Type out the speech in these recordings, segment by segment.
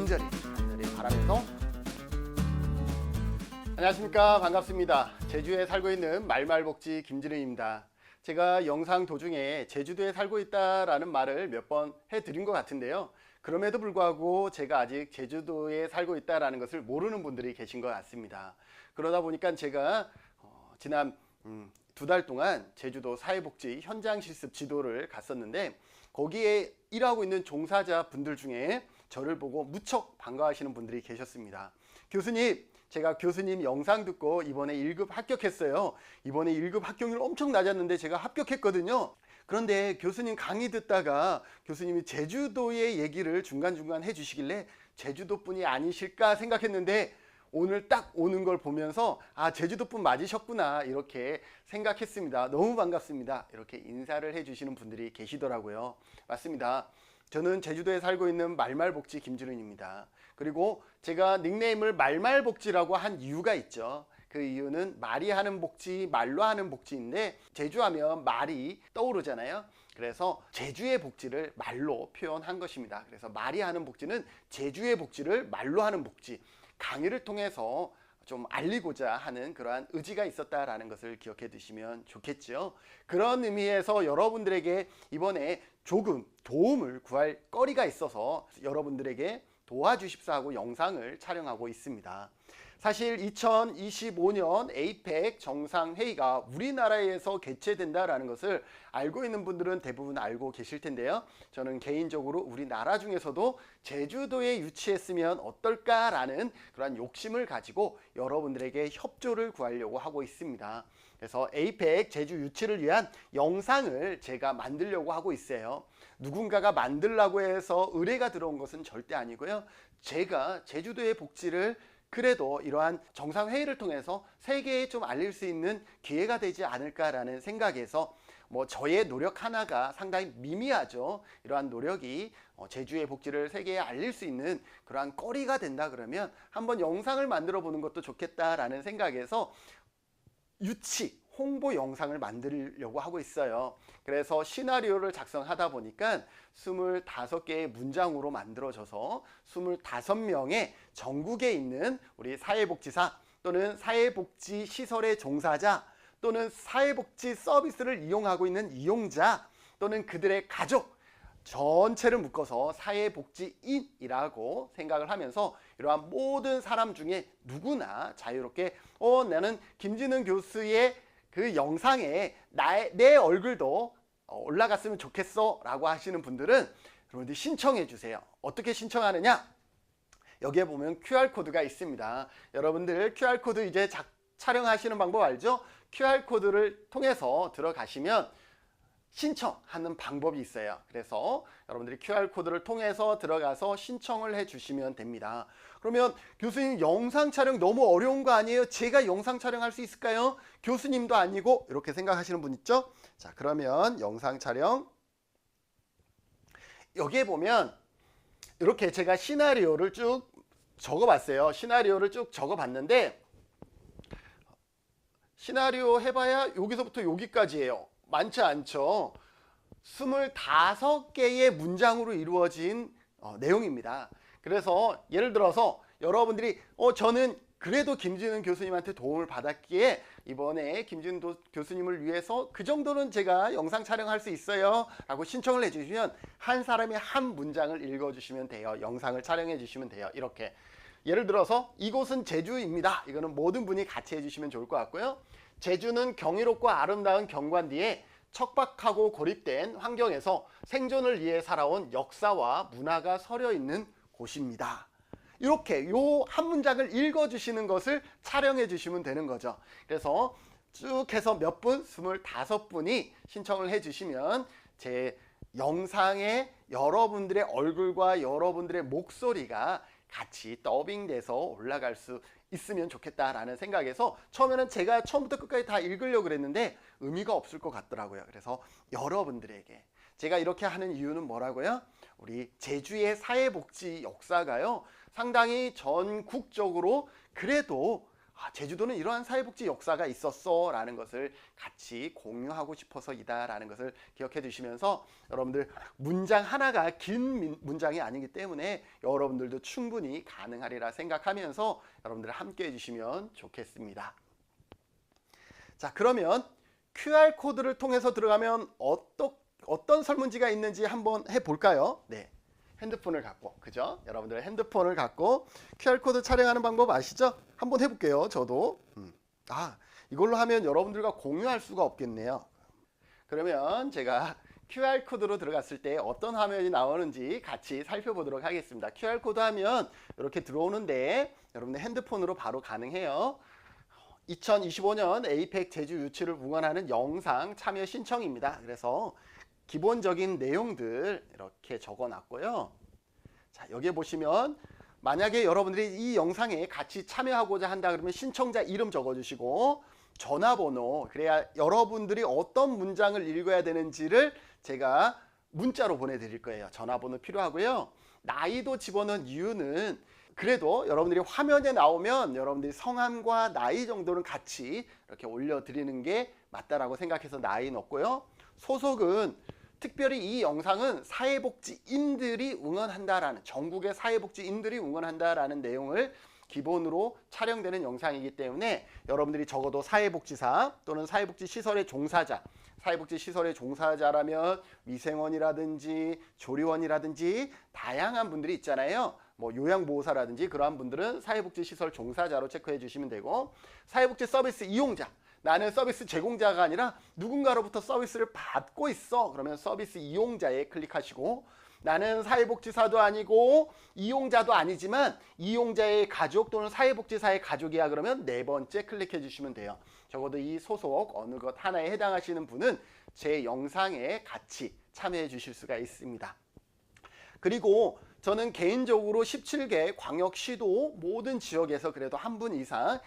간절히 바라면서 안녕하십니까, 반갑습니다. 제주에 살고 있는 말말복지 김진우입니다. 제가 영상 도중에 제주도에 살고 있다라는 말을 몇 번 해드린 것 같은데요. 그럼에도 불구하고 제가 아직 제주도에 살고 있다라는 것을 모르는 분들이 계신 것 같습니다. 그러다 보니까 제가 지난 2달 동안 제주도 사회복지 현장 실습 지도를 갔었는데, 거기에 일하고 있는 종사자 분들 중에 저를 보고 무척 반가워하시는 분들이 계셨습니다. 교수님, 제가 교수님 영상 듣고 이번에 1급 합격했어요. 이번에 1급 합격률 엄청 낮았는데 제가 합격했거든요. 그런데 교수님 강의 듣다가 교수님이 제주도의 얘기를 중간중간 해주시길래 제주도뿐이 아니실까 생각했는데, 오늘 딱 오는 걸 보면서 제주도뿐 맞으셨구나 이렇게 생각했습니다. 너무 반갑습니다. 이렇게 인사를 해주시는 분들이 계시더라고요. 맞습니다. 저는 제주도에 살고 있는 말말복지 김준훈입니다. 그리고 제가 닉네임을 말말복지라고 한 이유가 있죠. 그 이유는 말이 하는 복지, 말로 하는 복지인데, 제주하면 말이 떠오르잖아요. 그래서 제주의 복지를 말로 표현한 것입니다. 그래서 말이 하는 복지는 제주의 복지를 말로 하는 복지, 강의를 통해서 좀 알리고자 하는 그러한 의지가 있었다라는 것을 기억해 두시면 좋겠죠. 그런 의미에서 여러분들에게 이번에 조금 도움을 구할 거리가 있어서 여러분들에게 도와주십사 하고 영상을 촬영하고 있습니다. 사실 2025년 에이펙 정상회의가 우리나라에서 개최된다라는 것을 알고 있는 분들은 대부분 알고 계실 텐데요. 저는 개인적으로 우리나라 중에서도 제주도에 유치했으면 어떨까라는 그런 욕심을 가지고 여러분들에게 협조를 구하려고 하고 있습니다. 그래서 에이펙 제주 유치를 위한 영상을 제가 만들려고 하고 있어요. 누군가가 만들라고 해서 의뢰가 들어온 것은 절대 아니고요. 제가 제주도의 복지를 그래도 이러한 정상회의를 통해서 세계에 좀 알릴 수 있는 기회가 되지 않을까라는 생각에서 저의 노력 하나가 상당히 미미하죠. 이러한 노력이 제주의 복지를 세계에 알릴 수 있는 그러한 거리가 된다 그러면 한번 영상을 만들어 보는 것도 좋겠다라는 생각에서 유치 홍보 영상을 만들려고 하고 있어요. 그래서 시나리오를 작성하다 보니까 25개의 문장으로 만들어져서 25명의 전국에 있는 우리 사회복지사 또는 사회복지 시설의 종사자 또는 사회복지 서비스를 이용하고 있는 이용자 또는 그들의 가족 전체를 묶어서 사회복지인이라고 생각을 하면서 이러한 모든 사람 중에 누구나 자유롭게 나는 김진흥 교수의 그 영상에 내 얼굴도 올라갔으면 좋겠어 라고 하시는 분들은 여러분들 신청해 주세요. 어떻게 신청하느냐? 여기에 보면 QR코드가 있습니다. 여러분들 QR코드 이제 촬영하시는 방법 알죠? QR코드를 통해서 들어가시면 신청하는 방법이 있어요. 그래서 여러분들이 QR코드를 통해서 들어가서 신청을 해 주시면 됩니다. 그러면 교수님 영상 촬영 너무 어려운 거 아니에요? 제가 영상 촬영할 수 있을까요? 교수님도 아니고 이렇게 생각하시는 분 있죠? 자, 그러면 영상 촬영 여기에 보면 이렇게 제가 시나리오를 쭉 적어봤어요. 시나리오를 쭉 적어봤는데 시나리오 해봐야 여기서부터 여기까지예요. 많지 않죠. 25개의 문장으로 이루어진 내용입니다. 그래서 예를 들어서 여러분들이 저는 그래도 김진흥 교수님한테 도움을 받았기에 이번에 김진흥 교수님을 위해서 그 정도는 제가 영상 촬영할 수 있어요 라고 신청을 해주시면 한 사람이 한 문장을 읽어주시면 돼요. 영상을 촬영해 주시면 돼요. 이렇게 예를 들어서 이곳은 제주입니다. 이거는 모든 분이 같이 해주시면 좋을 것 같고요. 제주는 경이롭고 아름다운 경관 뒤에 척박하고 고립된 환경에서 생존을 위해 살아온 역사와 문화가 서려 있는 곳입니다. 이렇게 요 한 문장을 읽어주시는 것을 촬영해 주시면 되는 거죠. 그래서 쭉 해서 몇 분? 25분이 신청을 해 주시면 제 영상에 여러분들의 얼굴과 여러분들의 목소리가 같이 더빙돼서 올라갈 수 있으면 좋겠다라는 생각에서 처음에는 제가 처음부터 끝까지 다 읽으려고 그랬는데 의미가 없을 것 같더라고요. 그래서 여러분들에게 제가 이렇게 하는 이유는 뭐라고요? 우리 제주의 사회복지 역사가요 상당히 전국적으로 그래도 제주도는 이러한 사회복지 역사가 있었어 라는 것을 같이 공유하고 싶어서이다 라는 것을 기억해 두시면서, 여러분들 문장 하나가 긴 문장이 아니기 때문에 여러분들도 충분히 가능하리라 생각하면서 여러분들 함께 해주시면 좋겠습니다. 자, 그러면 QR코드를 통해서 들어가면 어떤 설문지가 있는지 한번 해볼까요? 네, 핸드폰을 갖고, 그죠? 여러분들 핸드폰을 갖고 QR코드 촬영하는 방법 아시죠? 한번 해볼게요. 저도 이걸로 하면 여러분들과 공유할 수가 없겠네요. 그러면 제가 QR코드로 들어갔을 때 어떤 화면이 나오는지 같이 살펴보도록 하겠습니다. QR코드 하면 이렇게 들어오는데 여러분들 핸드폰으로 바로 가능해요. 2025년 에이펙 제주 유치를 응원하는 영상 참여 신청입니다. 그래서 기본적인 내용들 이렇게 적어 놨고요. 자, 여기에 보시면 만약에 여러분들이 이 영상에 같이 참여하고자 한다 그러면 신청자 이름 적어 주시고 전화번호, 그래야 여러분들이 어떤 문장을 읽어야 되는지를 제가 문자로 보내드릴 거예요. 전화번호 필요하고요. 나이도 집어넣은 이유는 그래도 여러분들이 화면에 나오면 여러분들이 성함과 나이 정도는 같이 이렇게 올려드리는 게 맞다라고 생각해서 나이 넣었고요. 소속은 특별히 이 영상은 사회복지인들이 응원한다라는, 전국의 사회복지인들이 응원한다라는 내용을 기본으로 촬영되는 영상이기 때문에 여러분들이 적어도 사회복지사 또는 사회복지시설의 종사자, 사회복지시설의 종사자라면 위생원이라든지 조리원이라든지 다양한 분들이 있잖아요. 뭐 요양보호사라든지 그러한 분들은 사회복지시설 종사자로 체크해 주시면 되고, 사회복지 서비스 이용자, 나는 서비스 제공자가 아니라 누군가로부터 서비스를 받고 있어 그러면 서비스 이용자에 클릭하시고, 나는 사회복지사도 아니고 이용자도 아니지만 이용자의 가족 또는 사회복지사의 가족이야 그러면 네 번째 클릭해 주시면 돼요. 적어도 이 소속 어느 것 하나에 해당하시는 분은 제 영상에 같이 참여해 주실 수가 있습니다. 그리고 저는 개인적으로 17개 광역시도 모든 지역에서 그래도 한 분 이상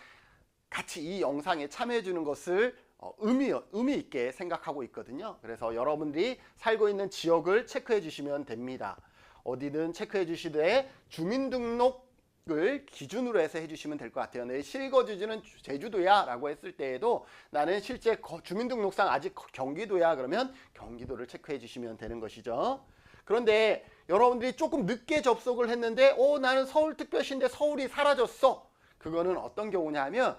같이 이 영상에 참여해 주는 것을 의미 있게 생각하고 있거든요. 그래서 여러분들이 살고 있는 지역을 체크해 주시면 됩니다. 어디든 체크해 주시되 주민등록을 기준으로 해서 해주시면 될 것 같아요. 내 실거주지는 제주도야 라고 했을 때에도 나는 실제 주민등록상 아직 경기도야 그러면 경기도를 체크해 주시면 되는 것이죠. 그런데 여러분들이 조금 늦게 접속을 했는데 나는 서울특별시인데 서울이 사라졌어. 그거는 어떤 경우냐 하면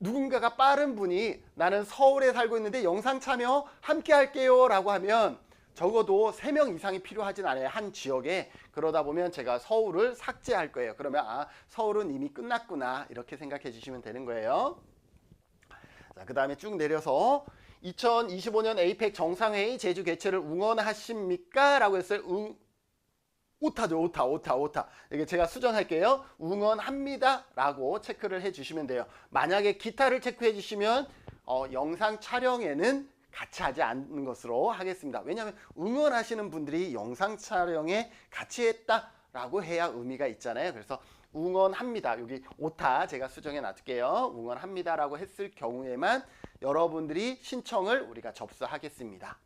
누군가가 빠른 분이 나는 서울에 살고 있는데 영상 참여 함께 할게요 라고 하면 적어도 3명 이상이 필요하진 않아요. 한 지역에. 그러다 보면 제가 서울을 삭제할 거예요. 그러면 서울은 이미 끝났구나 이렇게 생각해 주시면 되는 거예요. 자, 그 다음에 쭉 내려서 2025년 에이펙 정상회의 제주 개최를 응원하십니까? 라고 했어요. 오타죠. 오타. 이게 제가 수정할게요. 응원합니다 라고 체크를 해 주시면 돼요. 만약에 기타를 체크해 주시면 영상 촬영에는 같이 하지 않는 것으로 하겠습니다. 왜냐하면 응원하시는 분들이 영상 촬영에 같이 했다라고 해야 의미가 있잖아요. 그래서 응원합니다. 여기 오타 제가 수정해 놔둘게요. 응원합니다 라고 했을 경우에만 여러분들이 신청을 우리가 접수하겠습니다.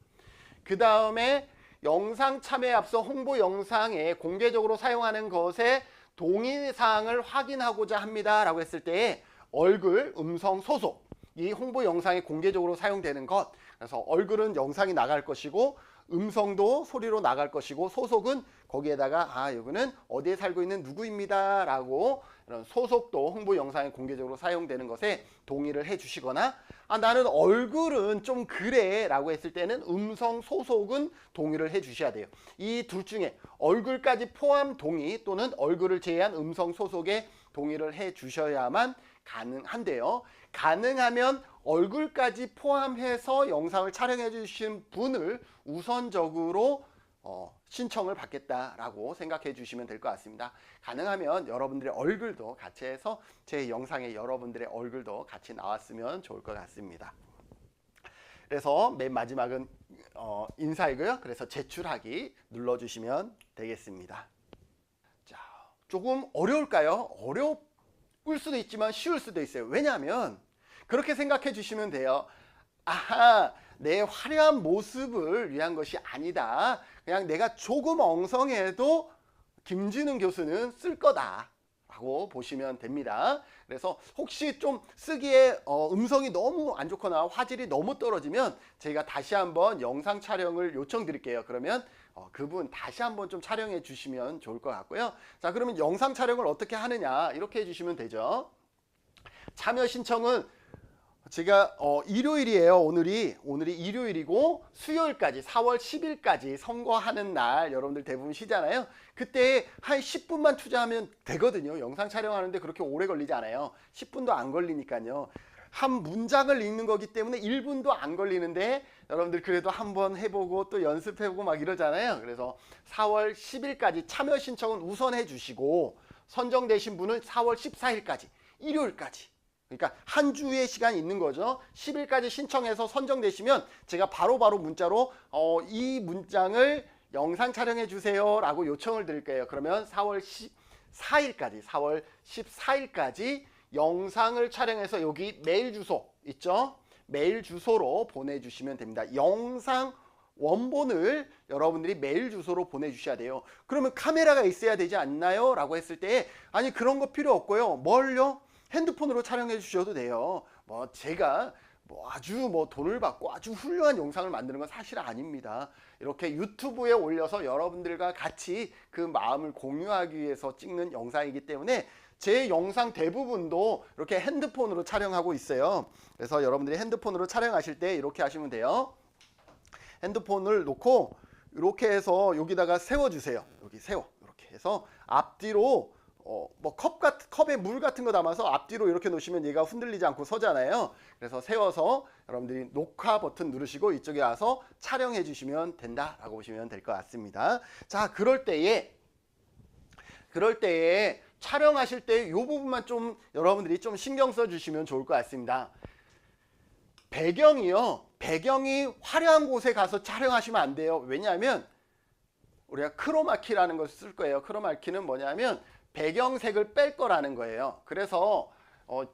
그 다음에 영상 참여에 앞서 홍보 영상에 공개적으로 사용하는 것에 동의사항을 확인하고자 합니다 라고 했을 때 얼굴, 음성, 소속, 이 홍보 영상에 공개적으로 사용되는 것, 그래서 얼굴은 영상이 나갈 것이고 음성도 소리로 나갈 것이고 소속은 거기에다가 여기는 어디에 살고 있는 누구입니다 라고 이런 소속도 홍보 영상에 공개적으로 사용되는 것에 동의를 해 주시거나 나는 얼굴은 좀 그래 라고 했을 때는 음성, 소속은 동의를 해 주셔야 돼요. 이 둘 중에 얼굴까지 포함 동의 또는 얼굴을 제외한 음성, 소속에 동의를 해 주셔야만 가능한데요. 가능하면 얼굴까지 포함해서 영상을 촬영해 주신 분을 우선적으로 신청을 받겠다라고 생각해 주시면 될 것 같습니다. 가능하면 여러분들의 얼굴도 같이 해서 제 영상에 여러분들의 얼굴도 같이 나왔으면 좋을 것 같습니다. 그래서 맨 마지막은 인사이고요. 그래서 제출하기 눌러주시면 되겠습니다. 자, 조금 어려울까요? 어려울 수도 있지만 쉬울 수도 있어요. 왜냐하면 그렇게 생각해 주시면 돼요. 내 화려한 모습을 위한 것이 아니다. 그냥 내가 조금 엉성해도 김진웅 교수는 쓸 거다 라고 보시면 됩니다. 그래서 혹시 좀 쓰기에 음성이 너무 안 좋거나 화질이 너무 떨어지면 저희가 다시 한번 영상 촬영을 요청드릴게요. 그러면 그분 다시 한번 좀 촬영해 주시면 좋을 것 같고요. 자, 그러면 영상 촬영을 어떻게 하느냐 이렇게 해주시면 되죠. 참여 신청은 제가 일요일이에요. 오늘이 일요일이고 수요일까지 4월 10일까지 선거하는 날 여러분들 대부분 쉬잖아요. 그때 한 10분만 투자하면 되거든요. 영상 촬영하는데 그렇게 오래 걸리지 않아요. 10분도 안 걸리니까요. 한 문장을 읽는 거기 때문에 1분도 안 걸리는데 여러분들 그래도 한번 해보고 또 연습해보고 막 이러잖아요. 그래서 4월 10일까지 참여 신청은 우선 해주시고 선정되신 분은 4월 14일까지 일요일까지 그러니까 한 주의 시간이 있는 거죠. 10일까지 신청해서 선정되시면 제가 바로바로 문자로 이 문장을 영상 촬영해 주세요 라고 요청을 드릴 거예요. 그러면 4월 14일까지 영상을 촬영해서 여기 메일 주소 있죠? 메일 주소로 보내주시면 됩니다. 영상 원본을 여러분들이 메일 주소로 보내주셔야 돼요. 그러면 카메라가 있어야 되지 않나요? 라고 했을 때 아니 그런 거 필요 없고요. 뭘요? 핸드폰으로 촬영해 주셔도 돼요. 제가 아주 돈을 받고 아주 훌륭한 영상을 만드는 건 사실 아닙니다. 이렇게 유튜브에 올려서 여러분들과 같이 그 마음을 공유하기 위해서 찍는 영상이기 때문에 제 영상 대부분도 이렇게 핸드폰으로 촬영하고 있어요. 그래서 여러분들이 핸드폰으로 촬영하실 때 이렇게 하시면 돼요. 핸드폰을 놓고 이렇게 해서 여기다가 세워주세요. 여기 이렇게 해서 앞뒤로 컵에 물 같은 거 담아서 앞뒤로 이렇게 놓으시면 얘가 흔들리지 않고 서잖아요. 그래서 세워서 여러분들이 녹화 버튼 누르시고 이쪽에 와서 촬영해 주시면 된다라고 보시면 될 것 같습니다. 자, 그럴 때에 촬영하실 때 이 부분만 좀 여러분들이 좀 신경 써 주시면 좋을 것 같습니다. 배경이 화려한 곳에 가서 촬영하시면 안 돼요. 왜냐하면 우리가 크로마키라는 걸 쓸 거예요. 크로마키는 뭐냐면 배경색을 뺄 거라는 거예요. 그래서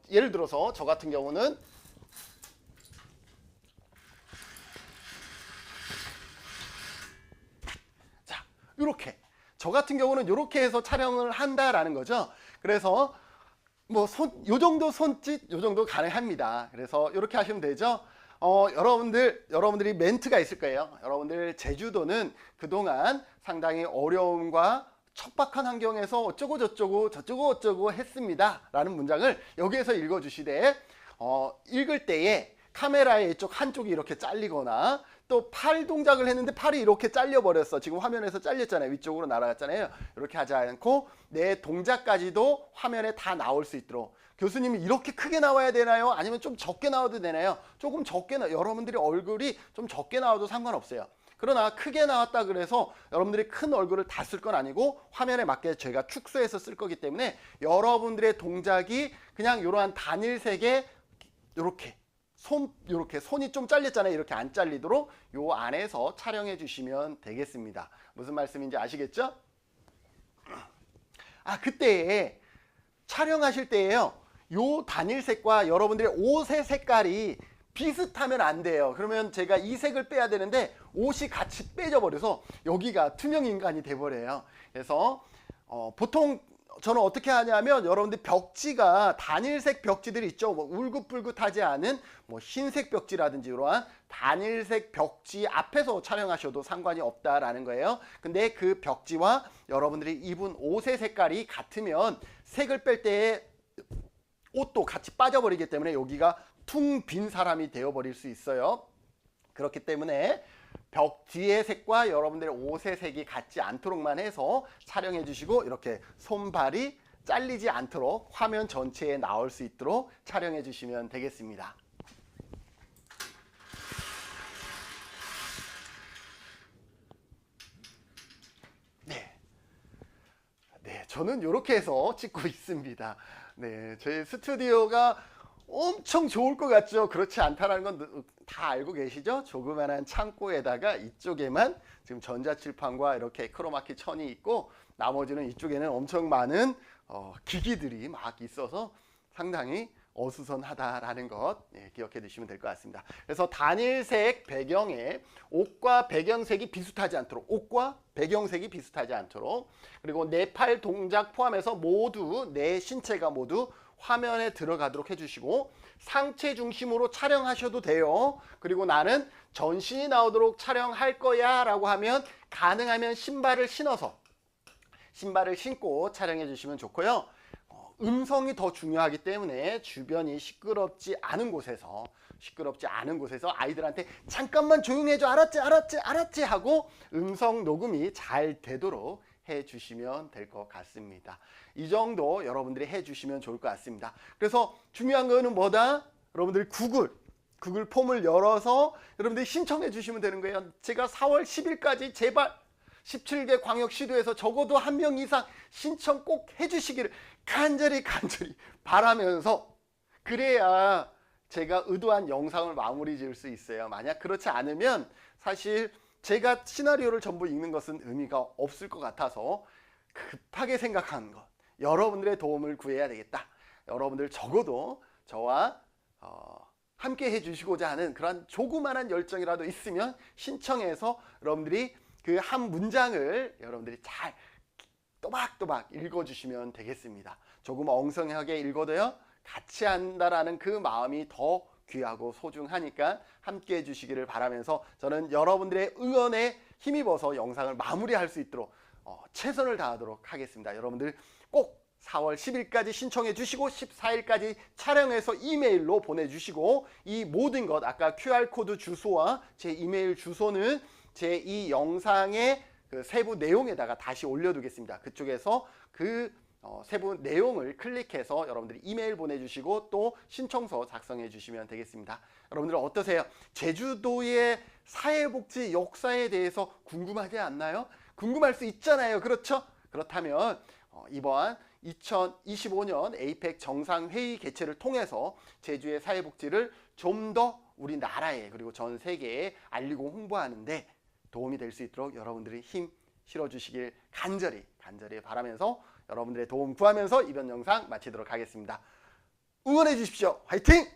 예를 들어서 저 같은 경우는 자, 저 같은 경우는 이렇게 해서 촬영을 한다라는 거죠. 그래서 요 정도 손짓 요 정도 가능합니다. 그래서 이렇게 하시면 되죠. 여러분들이 멘트가 있을 거예요. 여러분들 제주도는 그동안 상당히 어려움과 척박한 환경에서 어쩌고 했습니다 라는 문장을 여기에서 읽어주시되 읽을 때에 카메라의 이쪽 한쪽이 이렇게 잘리거나 또 팔 동작을 했는데 팔이 이렇게 잘려버렸어. 지금 화면에서 잘렸잖아요. 위쪽으로 날아갔잖아요. 이렇게 하지 않고 내 동작까지도 화면에 다 나올 수 있도록 교수님이 이렇게 크게 나와야 되나요? 아니면 좀 적게 나와도 되나요? 조금 적게 여러분들이 얼굴이 좀 적게 나와도 상관없어요. 그러나 크게 나왔다 그래서 여러분들이 큰 얼굴을 다 쓸 건 아니고 화면에 맞게 저희가 축소해서 쓸 거기 때문에 여러분들의 동작이 그냥 이러한 단일색의 이렇게 손이 좀 잘렸잖아요. 이렇게 안 잘리도록 요 안에서 촬영해 주시면 되겠습니다. 무슨 말씀인지 아시겠죠? 그때 촬영하실 때에요. 요 단일색과 여러분들의 옷의 색깔이 비슷하면 안 돼요. 그러면 제가 이 색을 빼야 되는데 옷이 같이 빼져 버려서 여기가 투명 인간이 돼 버려요. 그래서 보통 저는 어떻게 하냐면 여러분들 벽지가 단일색 벽지들이 있죠. 울긋불긋하지 않은 흰색 벽지라든지 이러한 단일색 벽지 앞에서 촬영하셔도 상관이 없다라는 거예요. 근데 그 벽지와 여러분들이 입은 옷의 색깔이 같으면 색을 뺄 때 옷도 같이 빠져버리기 때문에 여기가 퉁 빈 사람이 되어버릴 수 있어요. 그렇기 때문에 벽지의 색과 여러분들의 옷의 색이 같지 않도록만 해서 촬영해 주시고 이렇게 손발이 잘리지 않도록 화면 전체에 나올 수 있도록 촬영해 주시면 되겠습니다. 네, 저는 이렇게 해서 찍고 있습니다. 네, 저희 스튜디오가 엄청 좋을 것 같죠? 그렇지 않다는 건 다 알고 계시죠? 조그만한 창고에다가 이쪽에만 지금 전자칠판과 이렇게 크로마키 천이 있고 나머지는 이쪽에는 엄청 많은 기기들이 막 있어서 상당히 어수선하다라는 것 기억해 두시면 될 것 같습니다. 그래서 단일색 배경에 옷과 배경색이 비슷하지 않도록, 옷과 배경색이 비슷하지 않도록, 그리고 내 팔 동작 포함해서 모두 내 신체가 모두 화면에 들어가도록 해주시고, 상체 중심으로 촬영하셔도 돼요. 그리고 나는 전신이 나오도록 촬영할 거야 라고 하면 가능하면 신발을 신고 촬영해 주시면 좋고요. 음성이 더 중요하기 때문에 주변이 시끄럽지 않은 곳에서 아이들한테 잠깐만 조용해져, 알았지 하고 음성 녹음이 잘 되도록 해주시면 될 것 같습니다. 이 정도 여러분들이 해주시면 좋을 것 같습니다. 그래서 중요한 거는 뭐다? 여러분들이 구글 폼을 열어서 여러분들이 신청해 주시면 되는 거예요. 제가 4월 10일까지 제발 17개 광역시도에서 적어도 한 명 이상 신청 꼭 해주시기를 간절히 바라면서, 그래야 제가 의도한 영상을 마무리 지을 수 있어요. 만약 그렇지 않으면 사실 제가 시나리오를 전부 읽는 것은 의미가 없을 것 같아서 급하게 생각하는 것, 여러분들의 도움을 구해야 되겠다. 여러분들 적어도 저와 함께 해주시고자 하는 그런 조그만한 열정이라도 있으면 신청해서 여러분들이 그 한 문장을 여러분들이 잘 또박또박 읽어주시면 되겠습니다. 조금 엉성하게 읽어도요, 같이 한다라는 그 마음이 더 귀하고 소중하니까 함께 해주시기를 바라면서, 저는 여러분들의 응원에 힘입어서 영상을 마무리할 수 있도록 최선을 다하도록 하겠습니다. 여러분들 꼭 4월 10일까지 신청해 주시고 14일까지 촬영해서 이메일로 보내주시고, 이 모든 것, 아까 QR코드 주소와 제 이메일 주소는 제 이 영상의 그 세부 내용에다가 다시 올려두겠습니다. 그쪽에서 그 세부 내용을 클릭해서 여러분들이 이메일 보내주시고 또 신청서 작성해 주시면 되겠습니다. 여러분들 어떠세요? 제주도의 사회복지 역사에 대해서 궁금하지 않나요? 궁금할 수 있잖아요. 그렇죠? 그렇다면 이번 2025년 에이펙 정상회의 개최를 통해서 제주의 사회복지를 좀 더 우리나라에 그리고 전 세계에 알리고 홍보하는데 도움이 될 수 있도록 여러분들이 힘 실어주시길 간절히 바라면서 여러분들의 도움 구하면서 이번 영상 마치도록 하겠습니다. 응원해 주십시오. 화이팅!